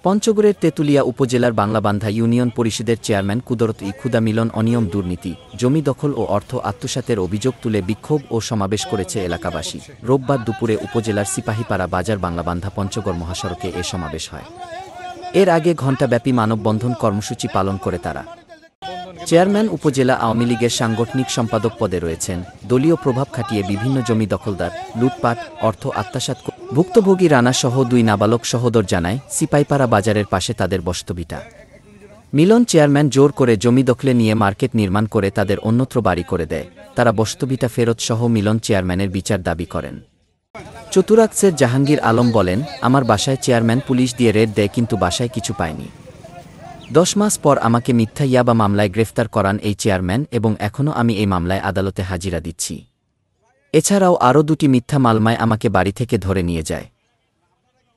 পঞ্চগড়ের তেঁতুলিয়া উপজেলার বাংলাবান্ধা ইউনিয়ন পরিষদের চেয়ারম্যান কুদরত-ই খুদা মিলন অনিয়ম দুর্নীতি, জমি দখল ও অর্থ আত্মসাতের অভিযোগ তুলে বিক্ষোভ ও সমাবেশ করেছে এলাকাবাসী। রোববার দুপুরে উপজেলার সিপাহীপাড়া বাজার বাংলাবান্ধা পঞ্চগড় মহাসড়কে এ সমাবেশ হয়। এর আগে ঘণ্টাব্যাপী মানববন্ধন কর্মসূচি পালন করে তারা। চেয়ারম্যান উপজেলা আওয়ামী লীগের সাংগঠনিক সম্পাদক পদে রয়েছেন। দলীয় প্রভাব খাটিয়ে বিভিন্ন জমি দখলদার, লুটপাট, অর্থ আত্মসাৎ ভুক্তভোগী রানাসহ 2 নাবালক সহোদর জানায় সিপাহীপাড়া বাজারের পাশে তাদের বসতভিটা। মিলন চেয়ারম্যান জোর করে জমি দখলে নিয়ে মার্কেট নির্মাণ করে তাদের অন্যত্র বাড়ি করে দেয়। তারা বসতভিটা ফেরত সহ মিলন চেয়ারম্যানের বিচার দাবি করেন। চতুরাক্সের জাহাঙ্গীর আলম বলেন, আমার বাসায় চেয়ারম্যান পুলিশ দিয়ে রেড দেয় কিন্তু বাসায় কিছু পায়নি। 10 মাস পর আমাকে মিথ্যা ইয়াবা মামলায় গ্রেফতার করান এই চেয়ারম্যান এবং এখনও আমি এই মামলায় আদালতে হাজিরা দিচ্ছি। এছাড়াও আরও 2টি মিথ্যা মামলায় আমাকে বাড়ি থেকে ধরে নিয়ে যায়।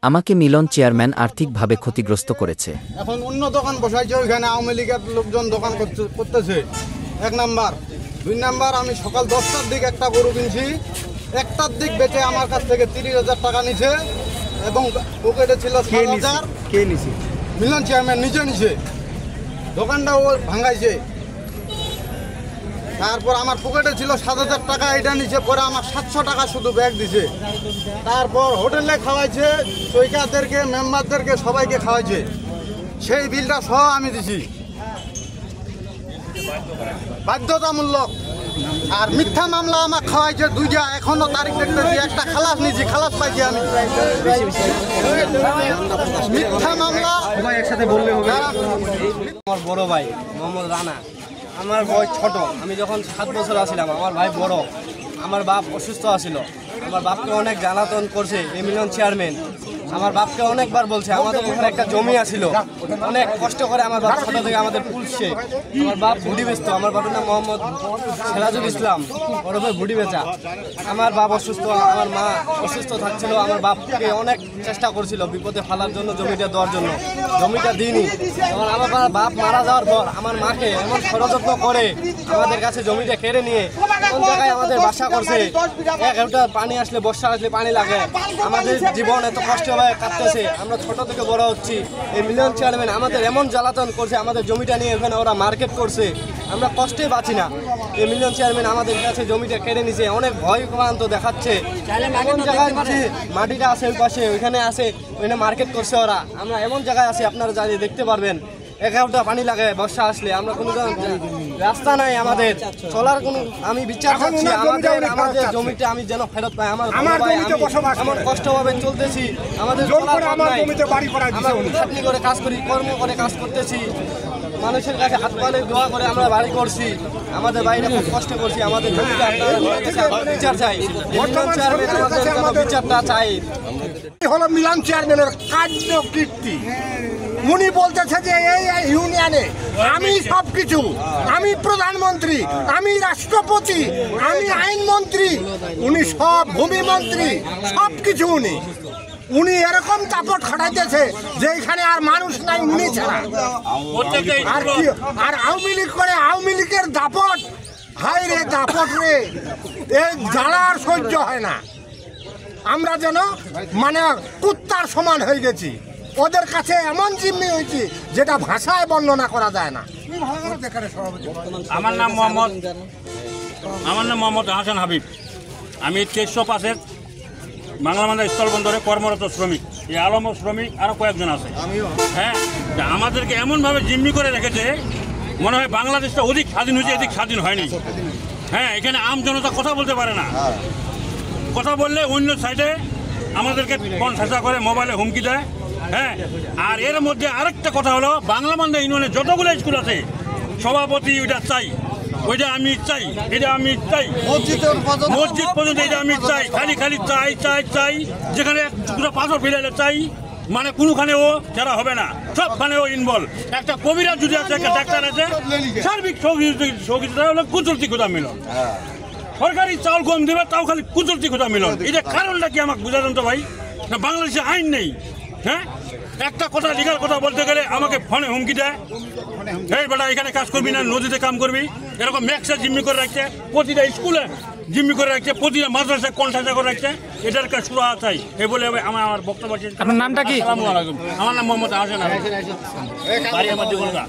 আমাকে মিলন চেয়ারম্যান আর্থিকভাবে ক্ষতিগ্রস্ত করেছে। এখন অন্য দোকান বসাইছে, ওইখানে আওয়ামী লীগের লোকজন দোকান করতেছে। 1 নাম্বার। 2 নাম্বার, আমি সকাল 10টার দিকে একটা গরু কিনছি, 1টার দিক বেচে আমার কাছ থেকে 30,000 টাকা নিছে এবং পকেটে ছিল 7,000। কে নিছে? মিলন চেয়ারম্যান নিজে নিছে, দোকানটা ও ভাঙাইছে। তারপর আমার পকেটে ছিল 7,000 টাকা, এটা নিচে পরে আমার 700 টাকা শুধু ব্যাগ দিছে। তারপর হোটেলে খাওয়াইছে, সৈকাদেরকে, মেম্বারদেরকে, সবাইকে খাওয়াইছে। সেই বিলটা সহ আমি দিছি বাধ্যতামূলক। আর মিথ্যা মামলা আমার খাওয়াইছে 2টা, এখনো তারিখ দেখতেছি। একটা খালাস নিয়েছি, খালাস পাইছি আমি। মিথ্যা মামলা একসাথে বললে হবে। আমার বড় ভাই মোহাম্মদ রানা, আমার বয়স ছোট। আমি যখন 7 বছর আসছিলাম, আমার ভাই বড়। আমার বাপ অসুস্থ আছিল, আমার বাপকে অনেক জ্বালাতন করছে এই মিলন চেয়ারম্যান। আমার বাপকে অনেকবার বলছে, আমাদের ওখানে একটা জমি আছিল, অনেক কষ্ট করে আমার বাপ ছোট থেকে আমাদের পুলছে। আমার বাপ ভুড়ি বেচত, আমার বাপের নাম মোহাম্মদ সিরাজুল ইসলাম, ওরফে ভুড়ি বেচা। আমার বাপ অসুস্থ, আমার মা অসুস্থ থাকছিল। আমার বাপকে অনেক চেষ্টা করছিল বিপদে ফেলার জন্য, জমিটা দেওয়ার জন্য। জমিটা দিইনি। আমার বাপ মারা যাওয়ার পর আমার মাকে এমন ষড়যন্ত্র করে আমাদের কাছে জমিটা কেড়ে নিয়ে কোন জায়গায় আমাদের বাসা করছে। 1 ঘন্টা পানি আসলে, বর্ষা আসলে পানি লাগে। আমাদের জীবন এত কষ্ট কাটতেছে, আমরা ছোট থেকে বড় হচ্ছি। এই মিলন চেয়ারম্যান আমাদের এমন জ্বালাতন করছে, আমাদের জমিটা নিয়ে এখানে ওরা মার্কেট করছে, আমরা কষ্টে বাঁচি না। এই মিলন চেয়ারম্যান আমাদের কাছে জমিটা কেড়ে নিছে, অনেক ভয় ক্রান্ত দেখাচ্ছে। এমন জায়গায় মাটিটা আছে ওই পাশে, ওইখানে আছে, ওইখানে মার্কেট করছে ওরা। আমরা এমন জায়গায় আছি, আপনারা যাই দেখতে পারবেন। 1 ঘন্টা পানি লাগে বর্ষা আসলে, আমরা কোনো রাস্তা নাই আমাদের চলার কোনো। আমি বিচার চাচ্ছি আমাদের জমিটা আমি যেন ফেরত পাই। আমার এমন কষ্টভাবে চলতেছি, আমাদের খাটনি করে কাজ করি, কর্ম করে কাজ করতেছি, মানুষের কাছে হাত পালে দোয়া করে আমরা বাড়ি করছি। আমাদের বাইরে খুব কষ্ট করছি, আমাদের জমিটা বিচার চাই, বিচারটা চাই। হলো মিলন চেয়ারম্যানের কার্যকীর্তি। উনি বলতেছে যে এই ইউনিয়নে আমি সবকিছু, আমি প্রধানমন্ত্রী, আমি রাষ্ট্রপতি, আমি আইনমন্ত্রী, উনি সব ভূমি মন্ত্রী, সবকিছু উনি এরকম দাপট খাটাইতেছে যে এখানে আর মানুষ নাই উনি ছাড়া। আর আওয়ামী লীগ করে, আওয়ামী লীগের দাপট, হাই রে দাপট রে, এই জ্বালা আর সহ্য হয় না। আমরা যেন মানে কুত্তার সমান হয়ে গেছি, ওদের কাছে এমন জিম্মি হয়েছি যেটা ভাষায় বর্ণনা করা যায় না। আমার নাম মোহাম্মদ হাসান হাবিব। আমি 1300 পাশের বাংলাবান্ধা স্থলবন্দরে কর্মরত শ্রমিক। এই আলমও শ্রমিক, আরও কয়েকজন আছে। হ্যাঁ, আমাদেরকে এমনভাবে জিম্মি করে রেখেছে, মনে হয় বাংলাদেশটা অধিক স্বাধীন হয়েছে, এদিক স্বাধীন হয়নি। হ্যাঁ, এখানে আম জনতা কথা বলতে পারে না। কথা বললে অন্য সাইডে আমাদেরকে ঠেসা করে, মোবাইলে হুমকি দেয়। হ্যাঁ, আর এর মধ্যে আরেকটা কথা হলো, বাংলাবান্ধা ইউনিয়নে যতগুলো স্কুল আছে, সভাপতি ওইটা চাই, ওইটা আমি চাই, এটা আমি চাই, মসজিদ পর্যন্ত এটা আমি চাই। খালি চাই চাই চাই, যেখানে টুকরো পাথর ফেলে চাই, মানে কোনোখানে ও যারা হবে না, সবখানে ও ইনভলভ। একটা কবিরা যদি আছে, একটা ডাক্তার আছে, সার্বিক সহযোগিতা হলো কুদরতি খুদা মিলন। সরকারি চাউল কম দেবে, তাও খালি কুদরতি খুদা মিলন। এটা কারণটা কি আমাকে বুঝা জানতো ভাই? না, বাংলাদেশে আইন নেই। হ্যাঁ, একটা কথা, লিগাল কথা বলতে গেলে আমাকে ফোনে হুমকি দেয়, এই বেটা এখানে কাজ করবি না, নদীতে কাম করবি। এরকম ম্যাক্সে জিম্মি করে রাখছে, প্রতিটা স্কুলে জিম্মি করে রাখছে, প্রতিটা মাদ্রাসায় কন্ট্রাক্ট করে রাখছে। এটার কাজ শুরু হওয়া চাই এই বলে আমার বক্তব্য শেষ করলাম। আপনার নামটা কি? আসসালামু আলাইকুম। আমার নাম মোহাম্মদ হাসান আলী। বাড়ি আমার জীবনগা।